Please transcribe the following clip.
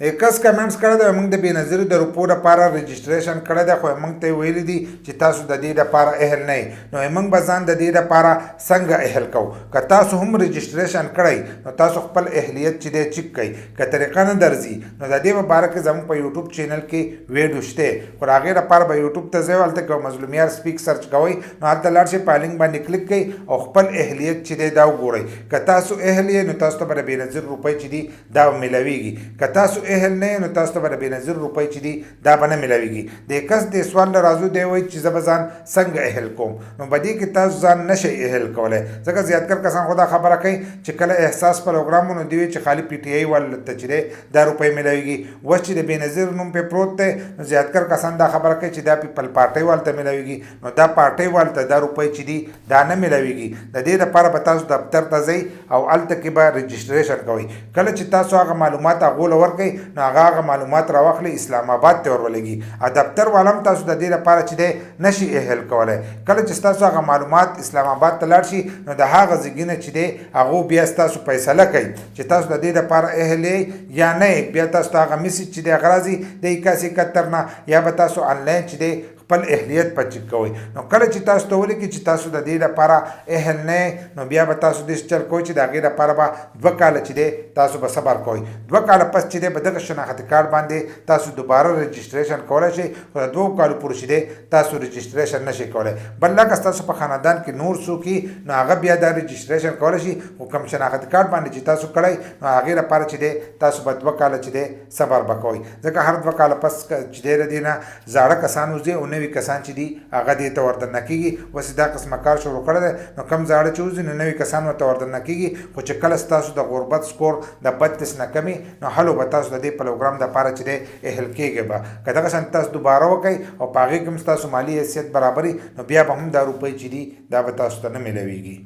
کس کمنټس کړی دی موږ د بېنظیرو د روپو لپاره رجسټریشن کړی دی خو موږ ته یې ویلي دي چې تاسو د دې لپاره اهل نه یې نو موږ به ځان د دې لپاره څنګه اهل کوو که تاسو هم رجسټریشن کړی نو تاسو خپل اهلیت چې دی چیک کړئ که طریقه نه درځي نو د دې په باره کې زموږ په یوټیوب چینل کې ویډیو شته خو د هغې لپاره به یوټیوب ته ځئ هلته که مظلومیار سپیک سرچ کوئ نو هلته لاړ شئ په لینک باندې کلیک کړئ او خپل اهلیت چې دی دا وګورئ که تاسو اهل یې نو تاسو ته به د بېنظیر روپۍ چې دي دا ملویږي که تاسو اهل نه نو تاسو ته به د بېنظیر روپۍ چې دي دا به نه ملویږي د کس د سوال نه راځو دی وایي چې زه به ځان څنګه اهل کوم نو په دې کې تاسو ځان نشئ اهل کولی ځکه زیاتکر کسان خو دا خبره کوي چې کله احساس پروګرام نو دوی چې خالي پی ټي آی والو ته چې دی دا روپۍ ملویږي اوس چې د بېنظیر نوم پې پروت دی نو زیاتکر کسان دا خبره کوي چې دا پیپل پارټۍ والو ته ملویږي نو دا پارټۍ والو ته دا روپۍ چې دي دا نه ملویږي د دې لپاره به تاسو دفتر ته ځئ او هلته کې به رجسټریشن کوئ کله چې تاسو هغه معلومات هغو له ورکئ نو هغه معلومات راواخلئ اسلام آباد ته ور ولګي دفتر والا هم تاسو د دې لپاره چې دی نشي اهل کولی کله چې ستاسو هغه معلومات اسلام آباد ته لاړ شي نو د هغه ځایګي نه چې دی هغو بیا ستاسو فیصله کوي چې تاسو د دې لپاره اهل یې یا نه یې بیا تاسو ته هغه میسج چې دی هغه راځي د 8171 نه یا به تاسو آنلاین چې دی خپل اهلیت په چک کوئ نو کله چې تاسو ته ولیکي چې تاسو د دې لپاره اهل نه نو بیا به تاسو داسې چل کوئ چې د هغې لپاره به 2 کاله چې دی تاسو به صبر کوئ 2 کاله پس چې دی به دغه شناختي کارت باندې تاسو دوباره رجسټریشن کولی شئ خو د 2 کالو پورې چې دی تاسو رجسټریشن نشئ کولی بل لکه ستاسو په خاندان کې نور څوک نو هغه بیا دا رجسټریشن کولی شي خو کوم شناختي کارت باندې چې تاسو کړی نو هغې لپاره چې دی تاسو به 2 کاله چې دی صبر به کوئ ځکه هر 2 کاله پس چې دی د دې نه زاړه کسان وځي او نوي کسان چې دي هغه دې ته وردننه کېږي اوس دا قسمه کار شروع کړی دی نو کم زاړه چې وځي نو نوي کسان ورته وردننه کېږي خو چې کله ستاسو د غربت سکور د 32 نه کمي نو هلو به تاسو د دې پروګرام دپاره چې دی اهل کېږئ به که دغه شان تاسو دوباره وکئ او په هغې کې هم ستاسو مالي حیثیت برابري نو بیا به هم دا روپۍ چې دي دا به تاسو ته نه میلاویږي